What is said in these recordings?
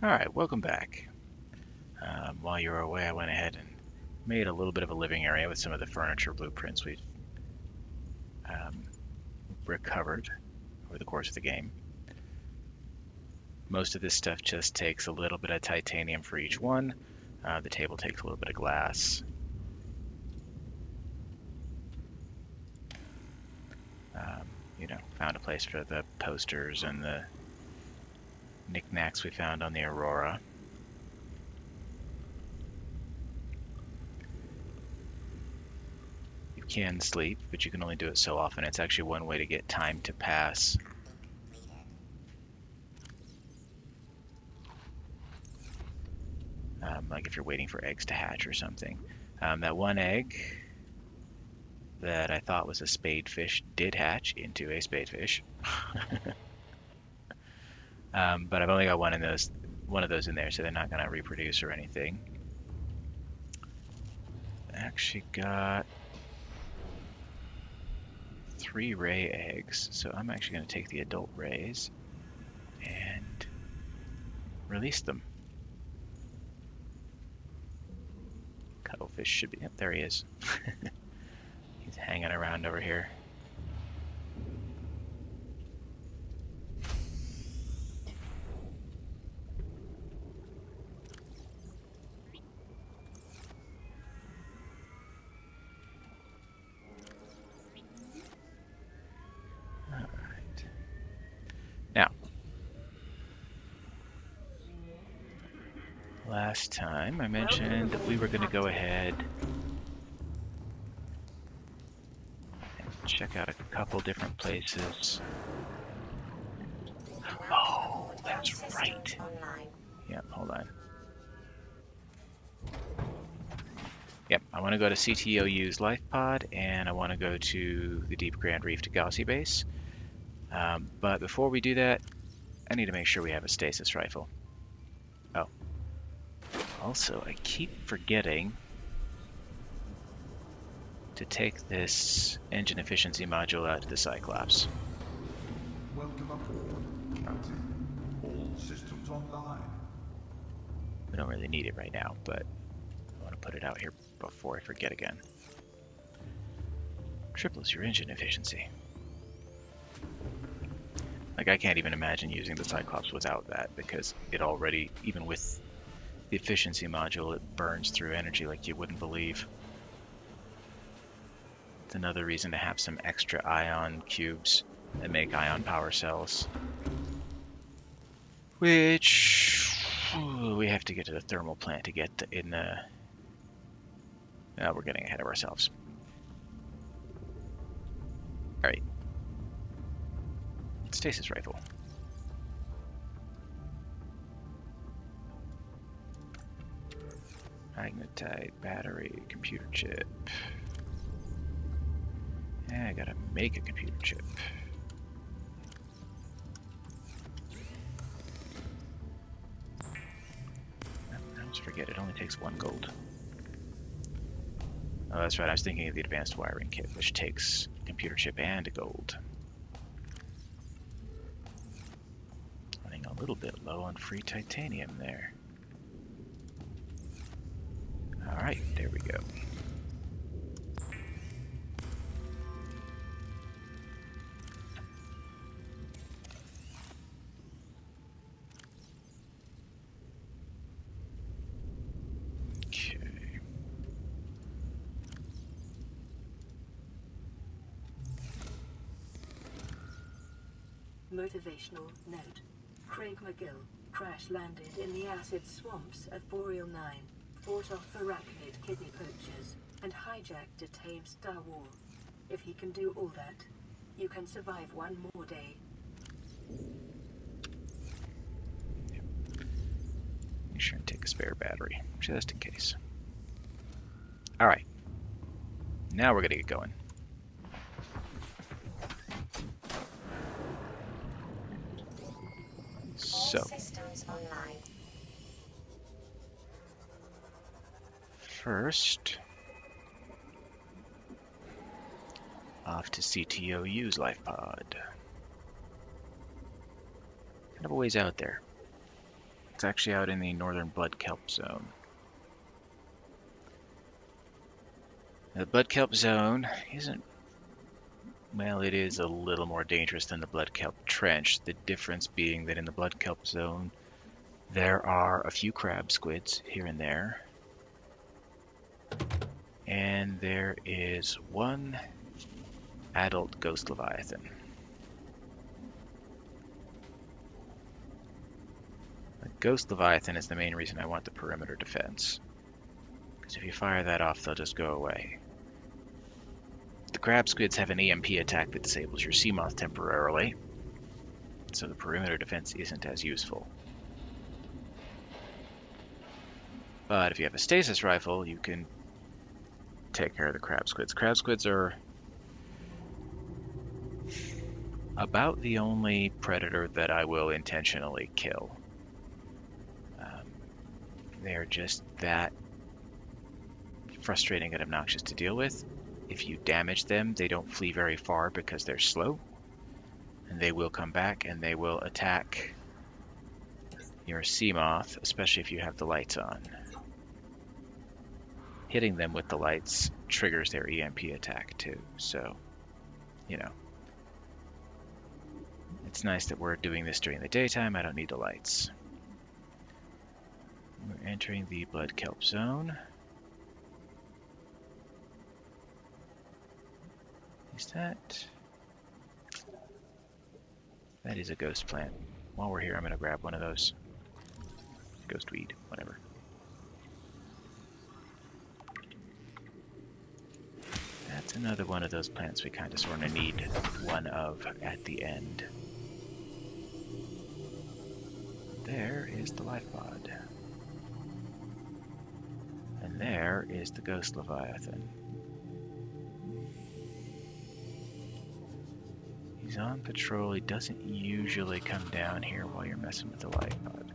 Alright, welcome back. While you were away, I went ahead and made a little bit of a living area with some of the furniture blueprints we've recovered over the course of the game. Most of this stuff just takes a little bit of titanium for each one. The table takes a little bit of glass. Found a place for the posters and the knickknacks we found on the Aurora. You can sleep, but you can only do it so often. It's actually one way to get time to pass. Like if you're waiting for eggs to hatch or something. That one egg that I thought was a spadefish did hatch into a spadefish. But I've only got one of those in there, so they're not going to reproduce or anything. I actually got 3 ray eggs, so I'm actually going to take the adult rays and release them. Cuttlefish should be, yep, there he is. He's hanging around over here. Alright. Now, last time I mentioned that we were going to go ahead and check out a couple different places. Oh, that's right. Yep, hold on. Yep, I want to go to CTO Yu's lifepod, and I want to go to the Deep Grand Reef Degasi base. But before we do that, I need to make sure we have a stasis rifle. Oh. Also, I keep forgetting to take this engine efficiency module out to the Cyclops. Welcome aboard, Captain. All systems online. We don't really need it right now, but I want to put it out here before I forget again. Triples your engine efficiency. Like, I can't even imagine using the Cyclops without that, because it already, even with the efficiency module, it burns through energy like you wouldn't believe. It's another reason to have some extra ion cubes that make ion power cells. Which we have to get to the thermal plant to get in the... we're getting ahead of ourselves. Alright. Stasis rifle. Magnetite, battery, computer chip. Yeah, I gotta make a computer chip. I always forget, it only takes 1 gold. Oh, that's right, I was thinking of the advanced wiring kit, which takes computer chip and gold. Running a little bit low on free titanium there. Alright, there we go. Okay. Motivational note. Craig McGill crash-landed in the acid swamps of Boreal 9, fought off arachnid kidney poachers, and hijacked a tame Star War. If he can do all that, you can survive 1 more day. Make sure and take a spare battery, just in case. Alright. Now we're gonna get going. So, systems online. First, off to CTO Yu's lifepod. Kind of a ways out there. It's actually out in the northern Blood Kelp Zone. The Blood Kelp Zone isn't, well, it is a little more dangerous than the Blood Kelp Trench. The difference being that in the Blood Kelp Zone, there are a few crabsquids here and there. And there is one adult Ghost Leviathan. The Ghost Leviathan is the main reason I want the perimeter defense. Because if you fire that off, they'll just go away. The crabsquids have an EMP attack that disables your Seamoth temporarily, so the perimeter defense isn't as useful. But if you have a stasis rifle, you can take care of the crabsquids. Crabsquids are about the only predator that I will intentionally kill. They're just that frustrating and obnoxious to deal with. If you damage them, they don't flee very far because they're slow. And they will come back and they will attack your Seamoth, especially if you have the lights on. Hitting them with the lights triggers their EMP attack too, so, you know. It's nice that we're doing this during the daytime. I don't need the lights. We're entering the Blood Kelp Zone. Is that... That is a ghost plant. While we're here, I'm going to grab one of those. Ghost weed, whatever. That's another one of those plants we kind of sort of need one of at the end. There is the lifepod. And there is the Ghost Leviathan. He's on patrol. He doesn't usually come down here while you're messing with the lifepod.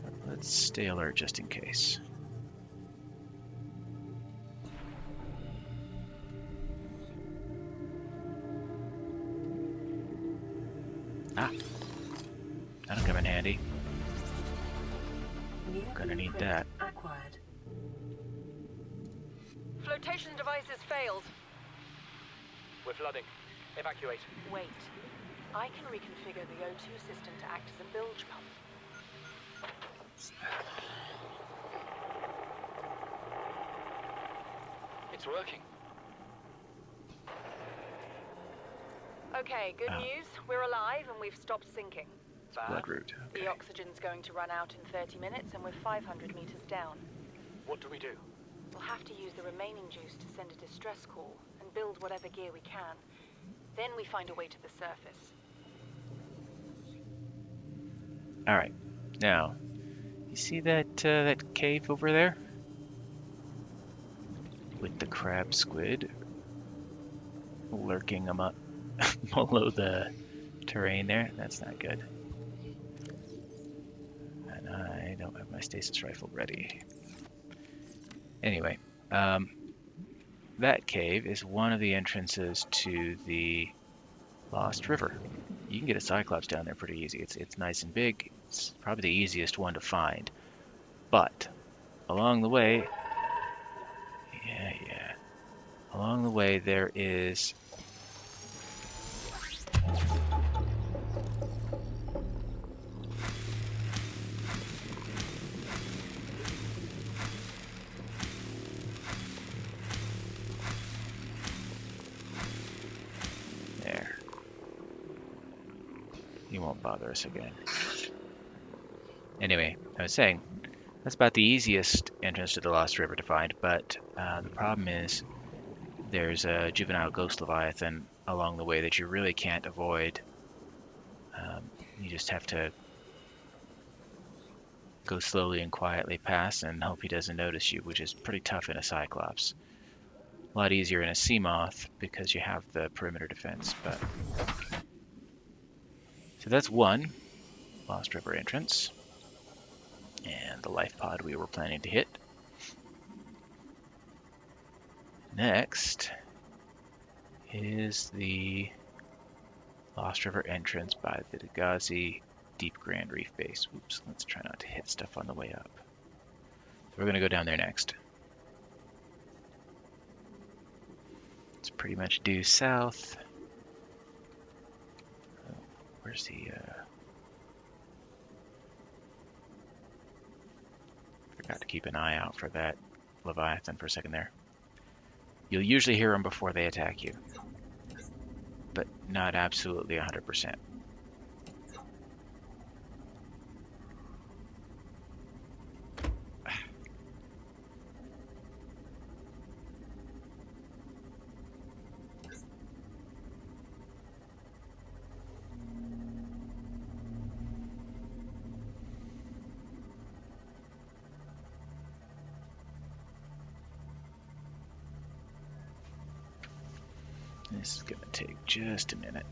But let's stay alert just in case. Ah! That'll come in handy. Gonna need that. Acquired. Flotation devices failed. We're flooding. Evacuate. Wait. I can reconfigure the O2 system to act as a bilge pump. It's working. Okay, good news. We're alive and we've stopped sinking. Blood root. Okay. The oxygen's going to run out in 30 minutes and we're 500 meters down. What do we do? We'll have to use the remaining juice to send a distress call and build whatever gear we can. Then we find a way to the surface. Alright. Now, you see that that cave over there? With the crab squid lurking them up below the terrain there? That's not good. And I don't have my stasis rifle ready. Anyway, that cave is one of the entrances to the Lost River. You can get a Cyclops down there pretty easy. It's nice and big. It's probably the easiest one to find. But along the way, along the way there is there. He won't bother us again. Anyway, I was saying, that's about the easiest entrance to the Lost River to find, but the problem is there's a juvenile Ghost Leviathan along the way that you really can't avoid. You just have to go slowly and quietly past and hope he doesn't notice you, which is pretty tough in a Cyclops. A lot easier in a Seamoth because you have the perimeter defense. But so that's one Lost River entrance. And the life pod we were planning to hit. Next is the Lost River entrance by the Degasi Deep Grand Reef base. Oops, let's try not to hit stuff on the way up. We're going to go down there next. It's pretty much due south. Oh, where's the... Forgot to keep an eye out for that Leviathan for a second there. You'll usually hear them before they attack you, but not absolutely 100%. This is going to take just a minute.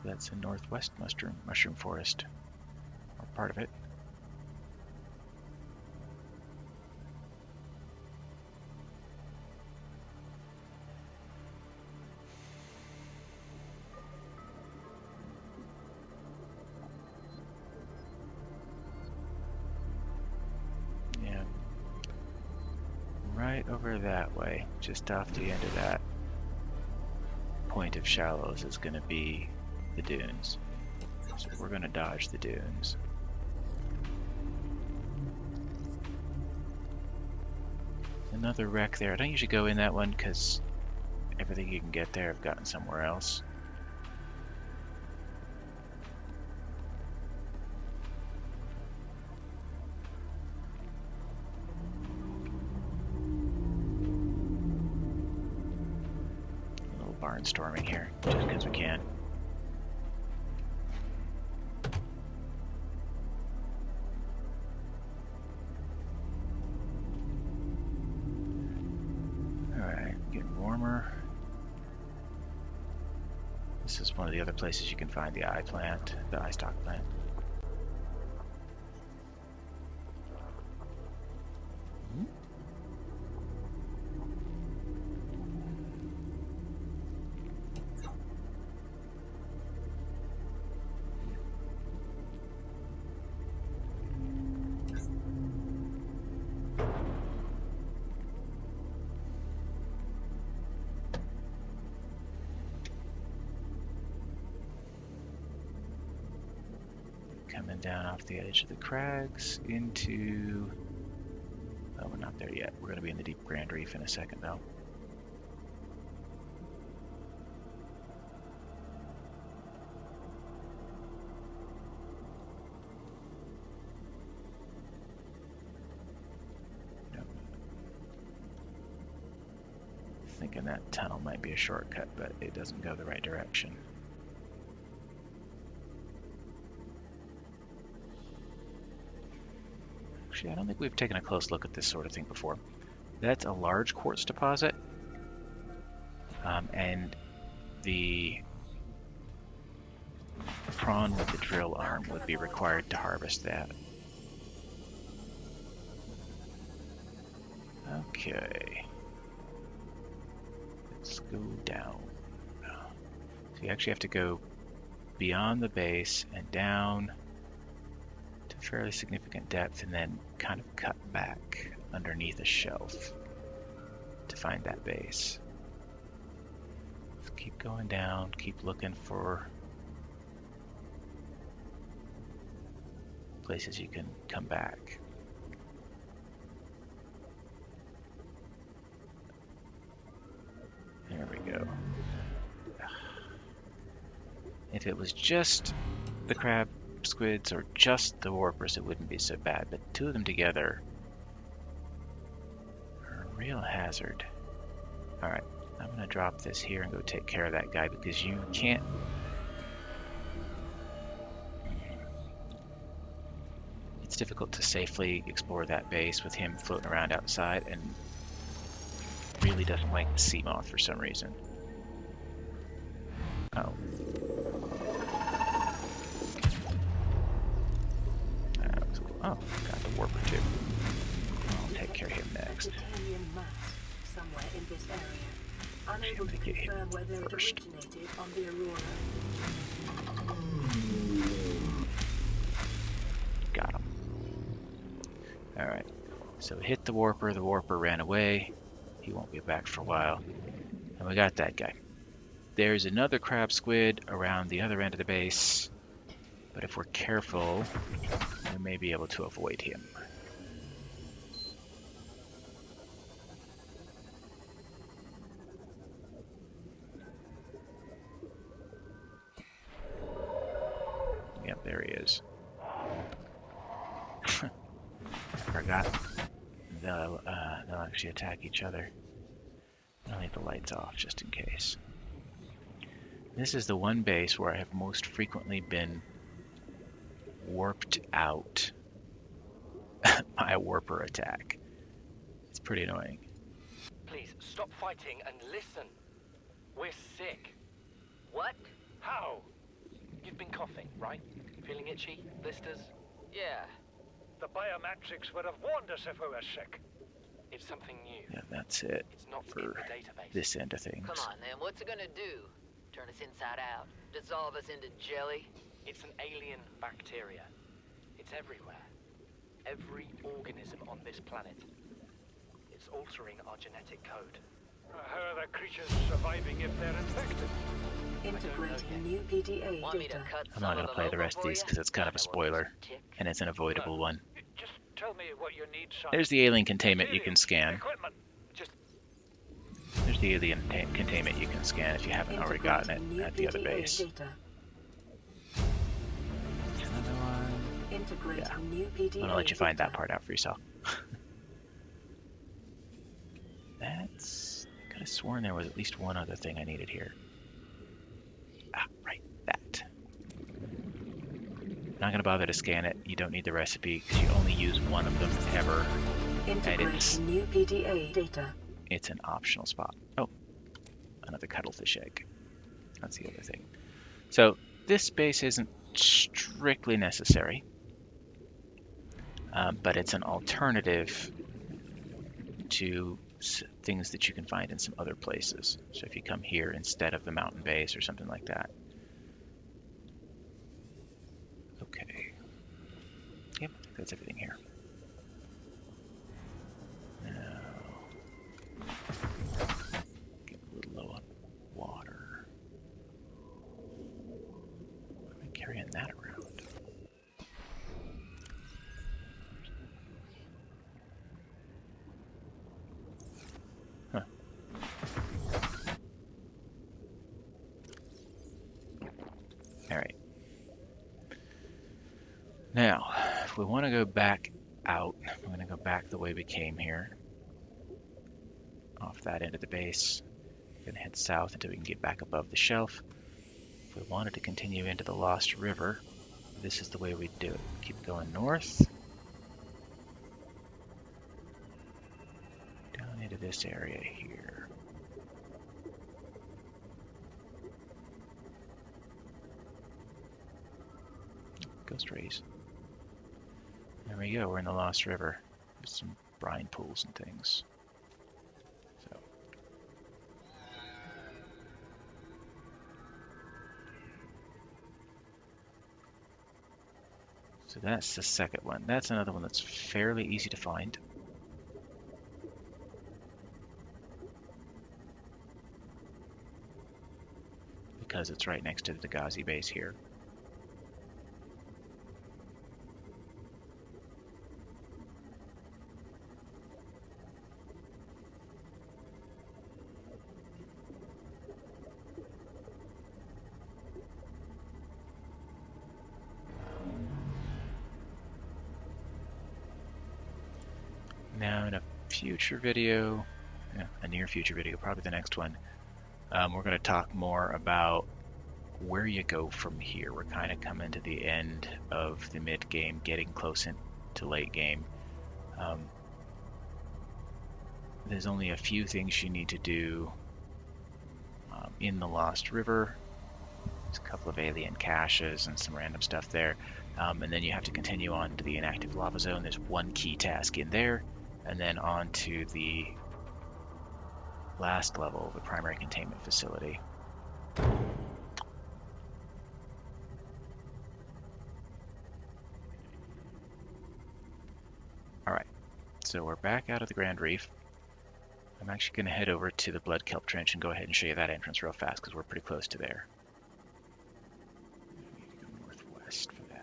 That's a northwest mushroom forest, or part of it. Yeah, right over that way, just off the end of that point of shallows is going to be the dunes. So we're going to dodge the dunes. Another wreck there. I don't usually go in that one because everything you can get there I've gotten somewhere else. A little barnstorming here, just because we can. This is one of the other places you can find the eye plant, the eye stalk plant. Coming down off the edge of the crags into... Oh, we're not there yet. We're going to be in the Deep Grand Reef in a second, though. Nope. Thinking that tunnel might be a shortcut, but it doesn't go the right direction. Actually, I don't think we've taken a close look at this sort of thing before. That's a large quartz deposit, and the prawn with the drill arm would be required to harvest that. Okay, let's go down. So you actually have to go beyond the base and down to a fairly significant depth and then kind of cut back underneath a shelf to find that base. So keep going down, keep looking for places you can come back. There we go. If it was just the crabsquids or just the warpers, it wouldn't be so bad, but two of them together are a real hazard. Alright, I'm going to drop this here and go take care of that guy because you can't... It's difficult to safely explore that base with him floating around outside and really doesn't like the sea moth for some reason. Oh. Oh, got the warper too. I'll take care of him next. Titanium mass somewhere in this area. Unable to Gonna get him confirm whether it first. originated on the Aurora. Got him. Alright. So we hit the warper ran away. He won't be back for a while. And we got that guy. There's another crab squid around the other end of the base, but if we're careful, we may be able to avoid him. Yep, there he is. Forgot. They'll actually attack each other. I'll leave the lights off just in case. This is the one base where I have most frequently been warped out by a warper attack. It's pretty annoying. Please, stop fighting and listen. We're sick. What? How? You've been coughing, right? Feeling itchy? Blisters? Yeah. The biometrics would have warned us if we were sick. It's something new. Yeah, that's it It's not in for the database. this end of things. Come on, then. What's it gonna do? Turn us inside out? Dissolve us into jelly? It's an alien bacteria. It's everywhere. Every organism on this planet. It's altering our genetic code. How are the creatures surviving if they're infected? Integrating new PDA Want me to data. cut I'm some not of going to them play the open rest of for these ya? because it's kind of a I know what spoiler, makes them tick. and it's an avoidable one. Just tell me what you need, son. There's the alien containment you can scan. Equipment. Just There's the alien containment you can scan if you haven't already gotten it at the other base. Data. Another one. Integrating Yeah. new PDA I'm gonna let you find that data. part out for yourself. That's... I could have sworn there was at least one other thing I needed here. Ah, right, that. Not gonna bother to scan it. You don't need the recipe because you only use one of them ever. Integrating new PDA data. It's an optional spot. Oh, another cuttlefish egg. That's the other thing. So this base isn't strictly necessary, but it's an alternative to things that you can find in some other places. So if you come here instead of the mountain base or something like that. Okay. Yep, that's everything here. Now, get a little low on water. Why am I carrying that around? Huh. Alright. Now, if we want to go back out, we're going to go back the way we came here. Off that end of the base. We're going to head south until we can get back above the shelf. If we wanted to continue into the Lost River, this is the way we'd do it. Keep going north. Down into this area here. Ghost rays. There we go, we're in the Lost River. With some brine pools and things. So that's the second one. That's another one that's fairly easy to find. Because it's right next to the Degasi base here. Now in a future video, a near future video, probably the next one, we're going to talk more about where you go from here. We're kind of coming to the end of the mid game, getting close into late game. There's only a few things you need to do in the Lost River, There's a couple of alien caches and some random stuff there. And then you have to continue on to the inactive lava zone. There's one key task in there, and then on to the last level, the primary containment facility. Alright, so we're back out of the Grand Reef. I'm actually going to head over to the Blood Kelp Trench and go ahead and show you that entrance real fast because we're pretty close to there. I need to go northwest for that.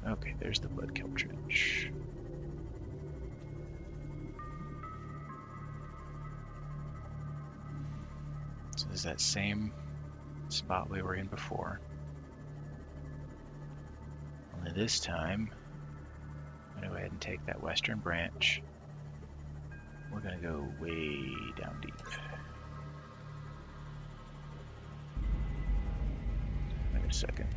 Okay, there's the Blood Kelp Trench. So there's that same spot we were in before. Only this time, I'm going to go ahead and take that western branch. We're going to go way down deep. Wait a second.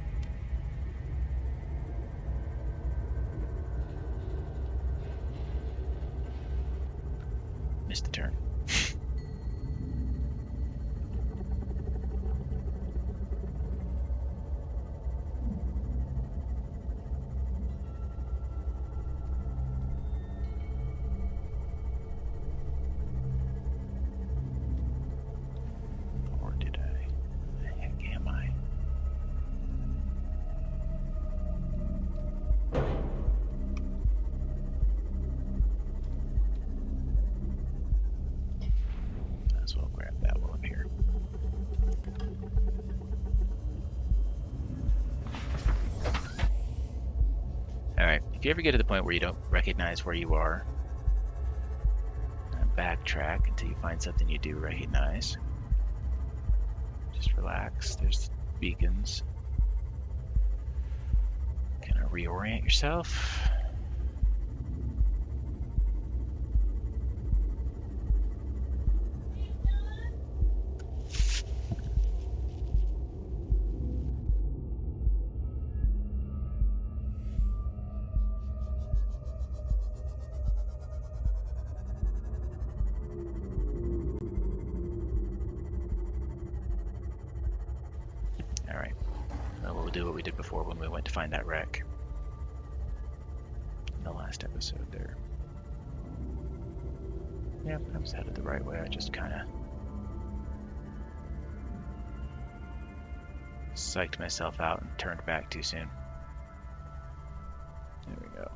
Missed the turn. Or did I? Where the heck am I? Might as well grab that while I'm here. Alright, if you ever get to the point where you don't recognize where you are, backtrack until you find something you do recognize. Just relax. There's beacons. Kind of reorient yourself. Alright. Well, we'll do what we did before when we went to find that wreck. In the last episode there. Yep, I was headed the right way. I just kind of psyched myself out and turned back too soon. There we go.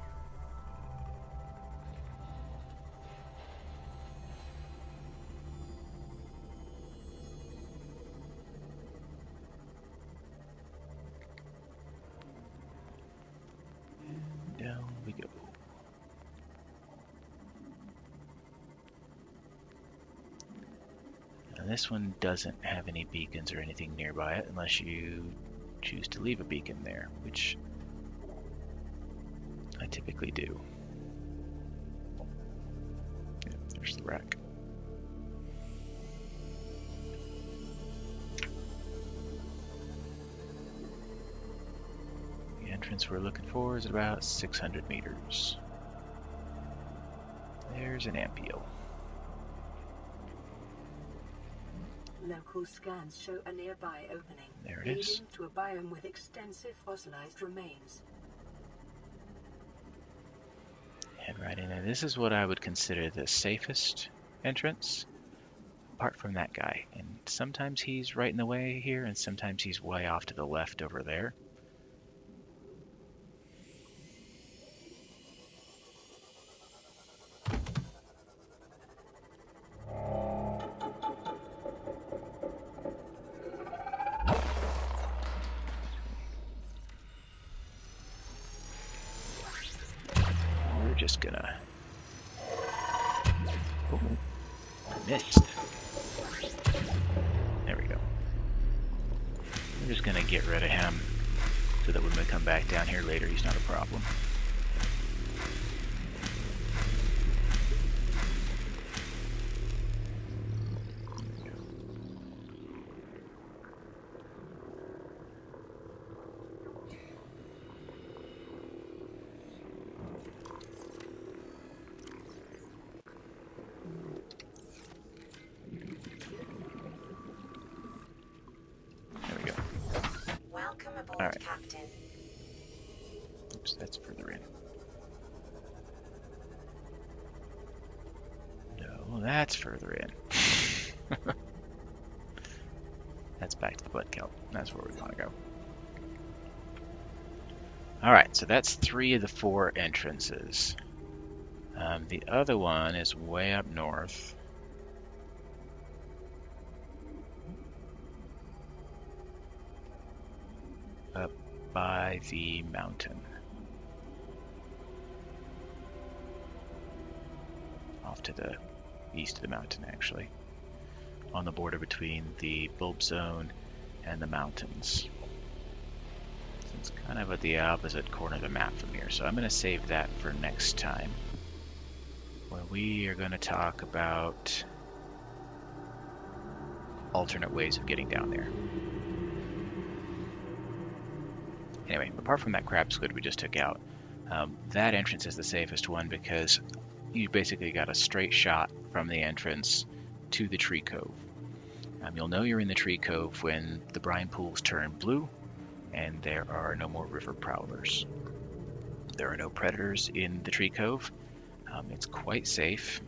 Down we go. Now this one doesn't have any beacons or anything nearby it unless you choose to leave a beacon there, which I typically do. Yep, there's the wreck. The entrance we're looking for is about 600 meters. There's an ampoule. Local scans show a nearby opening, There it leading is. to a biome with extensive fossilized remains. Head right in there. This is what I would consider the safest entrance, apart from that guy. And sometimes he's right in the way here, and sometimes he's way off to the left over there. We're just gonna missed. There we go. We're just gonna get rid of him so that when we come back down here later, he's not a problem. Welcome aboard, All right. Captain. Oops, that's further in. No, that's further in. That's back to the Blood Kelp. That's where we want to go. Alright, so that's 3 of the 4 entrances. The other one is way up north. Up by the mountain. Off to the east of the mountain, actually. On the border between the bulb zone and the mountains. So it's kind of at the opposite corner of the map from here. So I'm going to save that for next time, where we are going to talk about alternate ways of getting down there. Anyway, apart from that crabsquid we just took out, that entrance is the safest one because you basically got a straight shot from the entrance to the tree cove. You'll know you're in the tree cove when the brine pools turn blue and there are no more river prowlers. There are no predators in the tree cove. It's quite safe.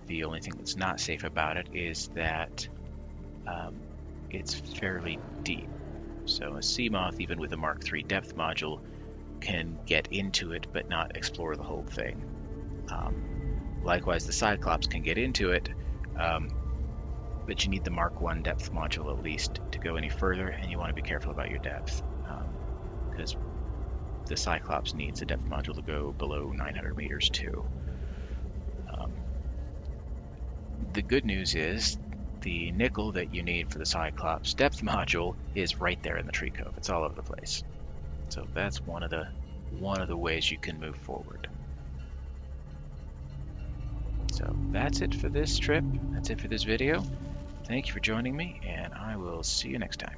The only thing that's not safe about it is that it's fairly deep. So a Seamoth, even with a Mark III depth module, can get into it but not explore the whole thing. Likewise, the Cyclops can get into it, but you need the Mark I depth module at least to go any further, and you want to be careful about your depth, because the Cyclops needs a depth module to go below 900 meters too. The good news is the nickel that you need for the Cyclops depth module is right there in the tree cove. It's all over the place. So that's one of the ways you can move forward. So that's it for this trip. That's it for this video. Thank you for joining me, and I will see you next time.